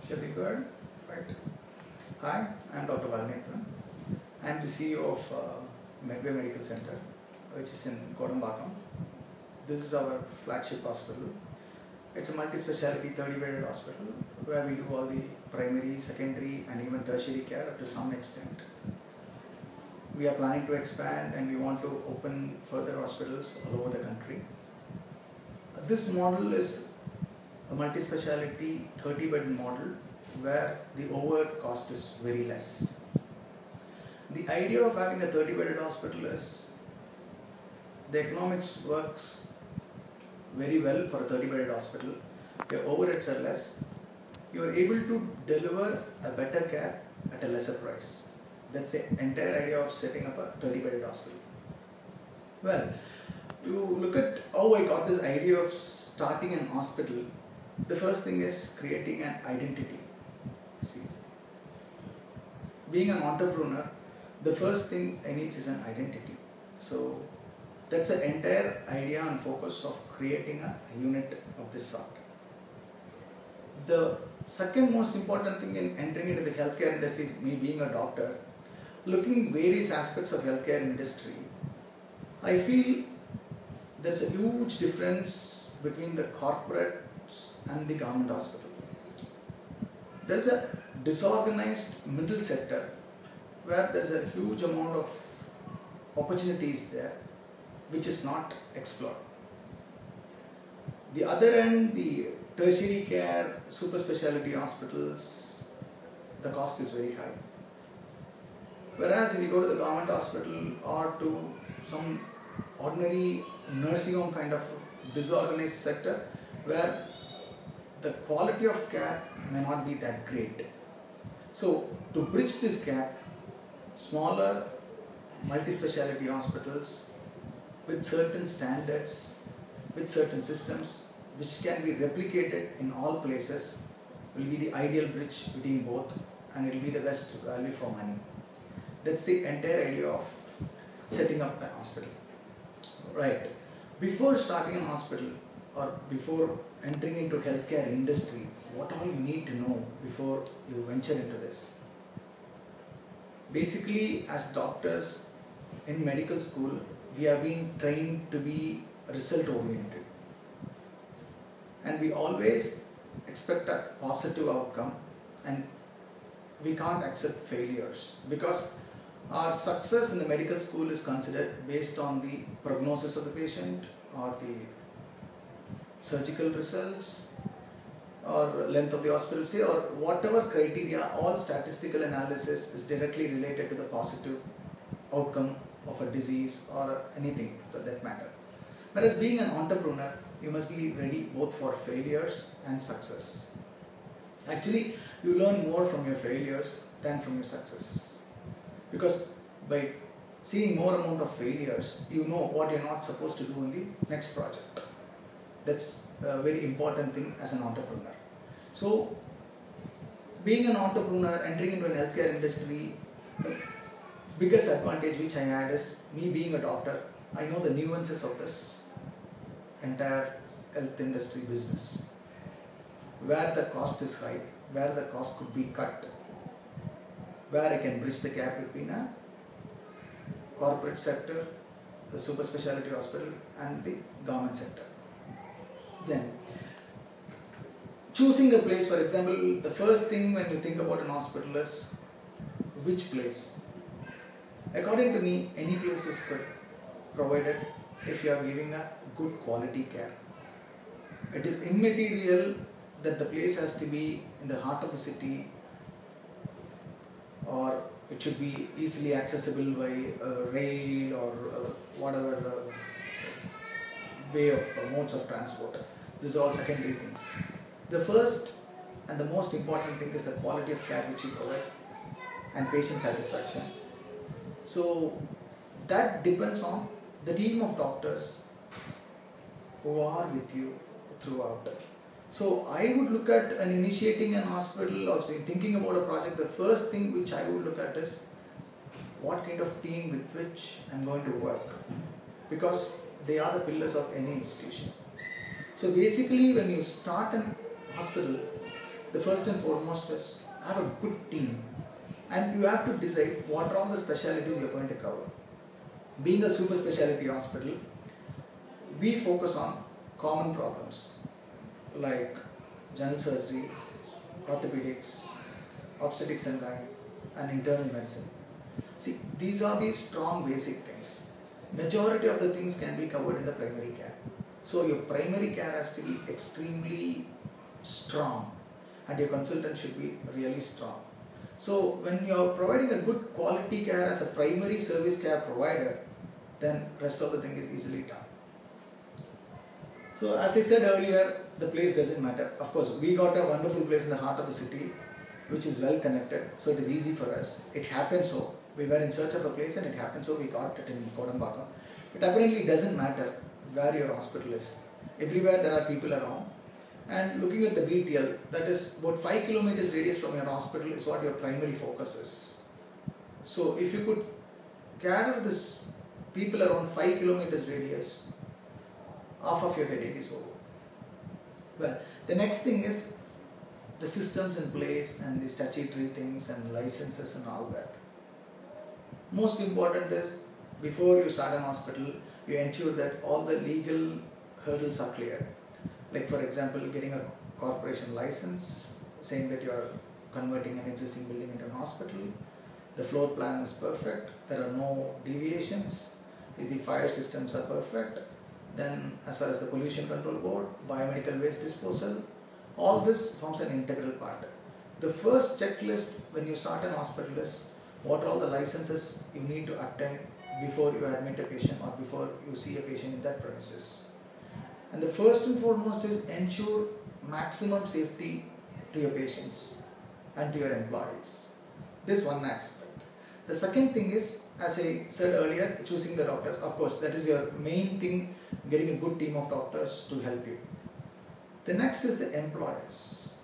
Shall we go ahead? Right. Hi, I am Dr. Palaniapp. I am the CEO of Medway Medical Center, which is in Kodambakkam. This is our flagship hospital. It's a multi-speciality 30-bedded hospital where we do all the primary, secondary and even tertiary care up to some extent. We are planning to expand and we want to open further hospitals all over the country. This model is a multi-speciality 30-bed model where the overhead cost is very less. The idea of having a 30-bedded hospital is the economics works very well for a 30-bedded hospital. Your overheads are less. You are able to deliver a better care at a lesser price. That's the entire idea of setting up a 30-bedded hospital. Well, you look at how I got this idea of starting an hospital. The first thing is creating an identity. See, being an entrepreneur, the first thing I need is an identity. So that's the entire idea and focus of creating a unit of this sort. The second most important thing in entering into the healthcare industry is me being a doctor, looking various aspects of healthcare industry. I feel there's a huge difference between the corporate and the government hospital. There's a disorganized middle sector where there's a huge amount of opportunities there which is not explored. The other end, the tertiary care, super speciality hospitals, the cost is very high. Whereas if you go to the government hospital or to some ordinary nursing home kind of disorganized sector where the quality of care may not be that great. So to bridge this gap, smaller multi-speciality hospitals with certain standards, with certain systems which can be replicated in all places will be the ideal bridge between both, and it will be the best value for money. That's the entire idea of setting up a hospital. Right. Before starting a hospital or before entering into healthcare industry, what all you need to know before you venture into this? Basically, as doctors in medical school, we are being trained to be result oriented. And we always expect a positive outcome, and we can't accept failures because our success in the medical school is considered based on the prognosis of the patient or the surgical results or length of the hospital stay or whatever criteria. All statistical analysis is directly related to the positive outcome of a disease or anything for that matter. Whereas being an entrepreneur, you must be ready both for failures and success. Actually, you learn more from your failures than from your success. Because by seeing more amount of failures, you know what you're not supposed to do in the next project. That's a very important thing as an entrepreneur. So, being an entrepreneur, entering into an healthcare industry, the biggest advantage which I had is me being a doctor. I know the nuances of this entire health industry business. Where the cost is high, where the cost could be cut, where I can bridge the gap between a corporate sector, the super specialty hospital and the government sector. Then, choosing a place, for example, the first thing when you think about an hospital is which place. According to me, any place is good, provided if you are giving a good quality care. It is immaterial that the place has to be in the heart of the city, or it should be easily accessible by rail or whatever way of modes of transport. These are all secondary things. The first and the most important thing is the quality of care which you provide and patient satisfaction. So that depends on the team of doctors who are with you throughout. So I would look at initiating an hospital or thinking about a project. The first thing which I would look at is what kind of team with which I'm going to work, because they are the pillars of any institution. So basically when you start an hospital, the first and foremost is have a good team, and you have to decide what are all the specialties you're going to cover. Being a super specialty hospital, we focus on common problems like general surgery, orthopedics, obstetrics and gynae, and internal medicine. See, these are the strong basic things. Majority of the things can be covered in the primary care. So your primary care has to be extremely strong, and your consultant should be really strong. So when you are providing a good quality care as a primary service care provider, then rest of the thing is easily done. So as I said earlier, the place doesn't matter. Of course, we got a wonderful place in the heart of the city, which is well connected, so it is easy for us. It happened so. We were in search of a place and it happened so we got it in Kodambakkam. It apparently doesn't matter where your hospital is. Everywhere there are people around. And looking at the BTL, that is about 5 kilometers radius from your hospital is what your primary focus is. So if you could gather this people around 5 kilometers radius, half of your headache is over. Well, the next thing is the systems in place and the statutory things and licenses and all that. Most important is, before you start an hospital, you ensure that all the legal hurdles are clear. Like for example, getting a corporation license, saying that you are converting an existing building into an hospital. The floor plan is perfect, there are no deviations, the fire systems are perfect. Then as far as the pollution control board, biomedical waste disposal, all this forms an integral part. The first checklist when you start an hospital is what are all the licenses you need to attend before you admit a patient or before you see a patient in that premises. And the first and foremost is ensure maximum safety to your patients and to your employees. This one aspect. The second thing is, as I said earlier, choosing the doctors. Of course, that is your main thing, getting a good team of doctors to help you. The next is the employees.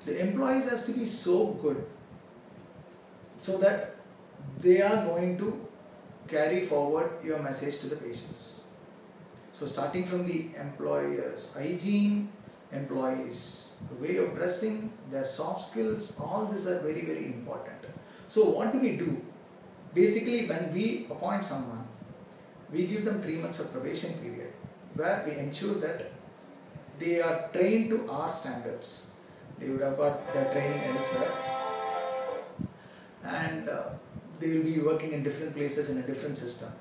The employees has to be so good so that they are going to carry forward your message to the patients. So starting from the employers' hygiene, employees' way of dressing, their soft skills, all these are very, very important. So what do? Basically, when we appoint someone, we give them 3 months of probation period where we ensure that they are trained to our standards. They would have got their training elsewhere, and they will be working in different places in a different system.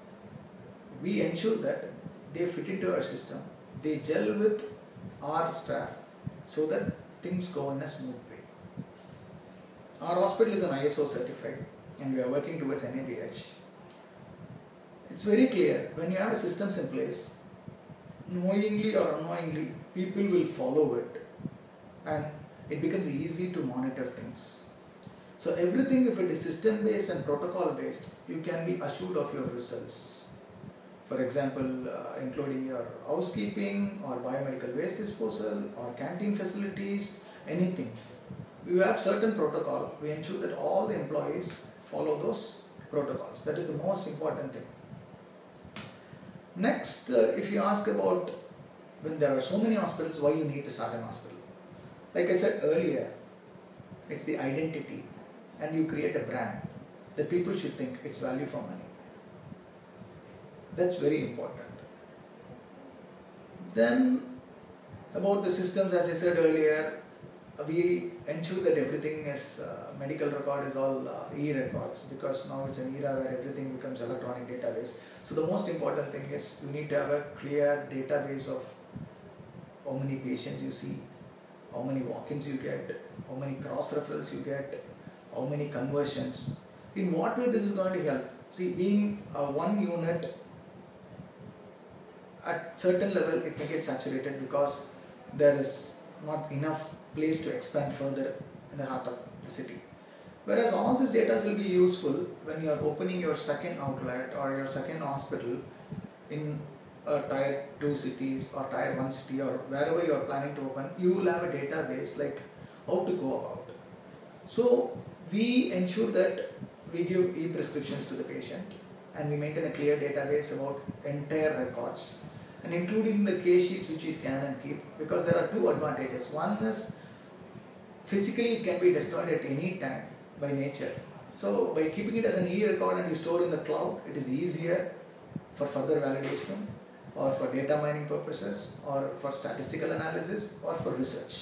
We ensure that they fit into our system, they gel with our staff so that things go in a smooth way. Our hospital is an ISO certified and we are working towards NABH. It's very clear, when you have systems in place, knowingly or unknowingly, people will follow it and it becomes easy to monitor things. So everything, if it is system based and protocol based, you can be assured of your results. For example, including your housekeeping or biomedical waste disposal or canteen facilities, anything. We have certain protocol, we ensure that all the employees follow those protocols. That is the most important thing. Next, if you ask about when there are so many hospitals, why you need to start an hospital? Like I said earlier, it's the identity, and you create a brand that people should think it's value for money. That's very important. Then about the systems, as I said earlier, we ensure that everything is medical record is all e-records, because now it's an era where everything becomes electronic database. So the most important thing is you need to have a clear database of how many patients you see, how many walk-ins you get, how many cross-referrals you get, how many conversions. In what way this is going to help? See, being one unit, at certain level it may get saturated because there is not enough place to expand further in the heart of the city. Whereas all this data will be useful when you are opening your second outlet or your second hospital in a tier 2 cities or tier 1 city or wherever you are planning to open. You will have a database like how to go about. So we ensure that we give e-prescriptions to the patient and we maintain a clear database about entire records, and including the case sheets which we scan and keep, because there are two advantages. One is physically it can be destroyed at any time by nature. So by keeping it as an e-record and you store in the cloud, it is easier for further validation or for data mining purposes or for statistical analysis or for research.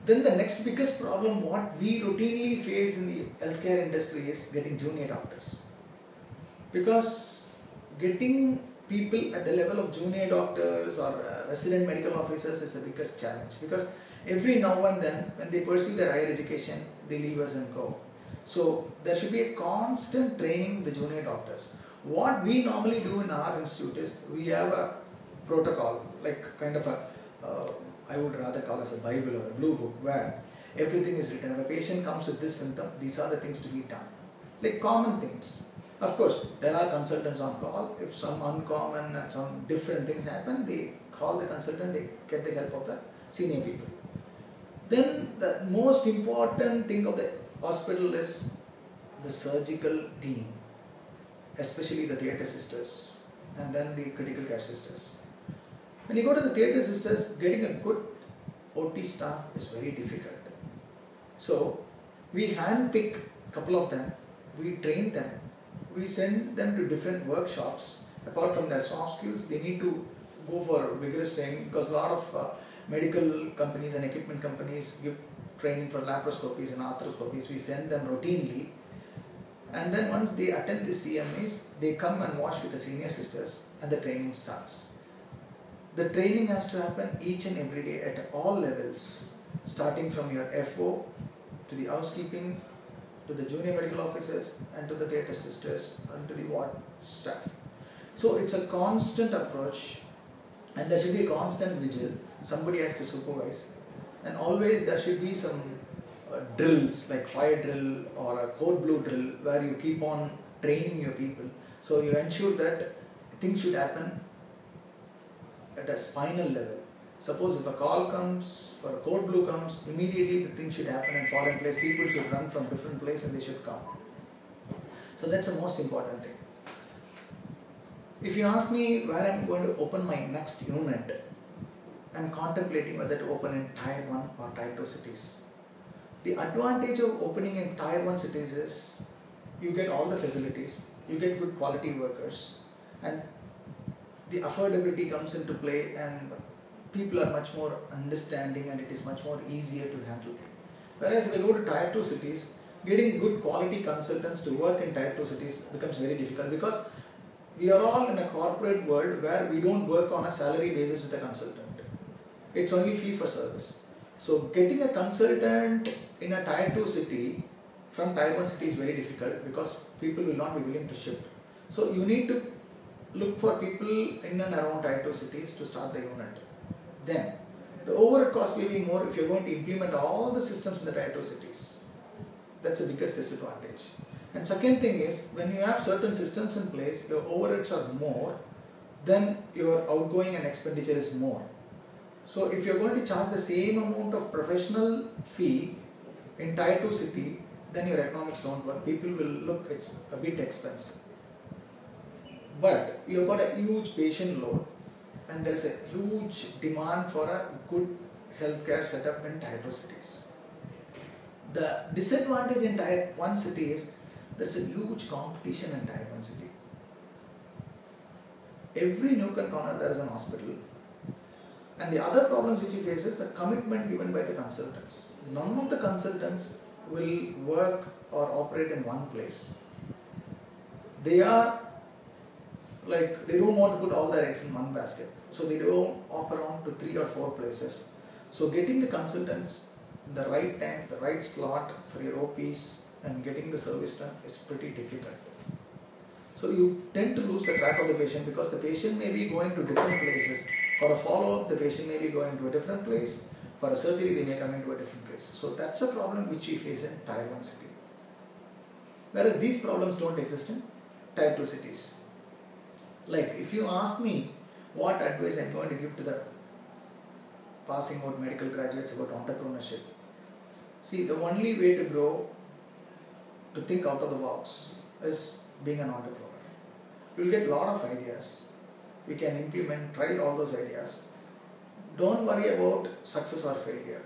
Then the next biggest problem what we routinely face in the healthcare industry is getting junior doctors. Because getting people at the level of junior doctors or resident medical officers is the biggest challenge, because every now and then when they pursue their higher education, they leave us and go. So there should be a constant training the junior doctors. What we normally do in our institute is we have a protocol, like kind of a I would rather call as a Bible or a blue book, where everything is written. If a patient comes with this symptom, these are the things to be done. Like common things. Of course, there are consultants on call. If some uncommon and some different things happen, they call the consultant, they get the help of the senior people. Then the most important thing of the hospital is the surgical team, especially the theatre sisters and then the critical care sisters. When you go to the theatre sisters, getting a good OT staff is very difficult. So we handpick a couple of them, we train them, we send them to different workshops. Apart from their soft skills, they need to go for vigorous training, because a lot of medical companies and equipment companies give training for laparoscopies and arthroscopies. We send them routinely, and then once they attend the CMEs, they come and watch with the senior sisters and the training starts. The training has to happen each and every day at all levels, starting from your FO to the housekeeping, to the junior medical officers and to the theatre sisters and to the ward staff. So it's a constant approach, and there should be a constant vigil. Somebody has to supervise, and always there should be some drills like fire drill or a code blue drill where you keep on training your people. So you ensure that things should happen at a spinal level. Suppose if a call comes, for a code blue comes, immediately the thing should happen and fall in place. People should run from different places and they should come. So that's the most important thing. If you ask me where I'm going to open my next unit, I'm contemplating whether to open in Tier 1 or Tier 2 cities. The advantage of opening in Tier 1 cities is you get all the facilities, you get good quality workers, and the affordability comes into play, and people are much more understanding and it is much more easier to handle. Whereas if you go to Tier 2 cities, getting good quality consultants to work in Tier 2 cities becomes very difficult, because we are all in a corporate world where we don't work on a salary basis with a consultant. It's only fee for service. So getting a consultant in a Tier 2 city from Tier 1 city is very difficult, because people will not be willing to shift. So you need to look for people in and around Tier 2 cities to start the unit. Then the overhead cost may be more if you're going to implement all the systems in the Tier 2 cities. That's the biggest disadvantage. And second thing is, when you have certain systems in place, your overheads are more, then your outgoing and expenditure is more. So if you're going to charge the same amount of professional fee in Tier 2 city, then your economics don't work. People will look, it's a bit expensive. But you've got a huge patient load, and there is a huge demand for a good healthcare setup in Tier 2 cities. The disadvantage in Tier 1 city is there's a huge competition in Tier 1 city. Every nook and corner there is an hospital. And the other problems which you face is the commitment given by the consultants. None of the consultants will work or operate in one place. They are like, they don't want to put all their eggs in one basket. So they don't hop around to 3 or 4 places. So getting the consultants in the right time, the right slot for your OPs and getting the service done is pretty difficult. So you tend to lose the track of the patient, because the patient may be going to different places. For a follow-up, the patient may be going to a different place. For a surgery, they may come into a different place. So that's a problem which we face in Tier 1 city. Whereas these problems don't exist in Tier 2 cities. Like, if you ask me what advice I'm going to give to the passing out medical graduates about entrepreneurship, see, the only way to grow, to think out of the box, is being an entrepreneur. You'll get a lot of ideas. We can implement, try all those ideas. Don't worry about success or failure.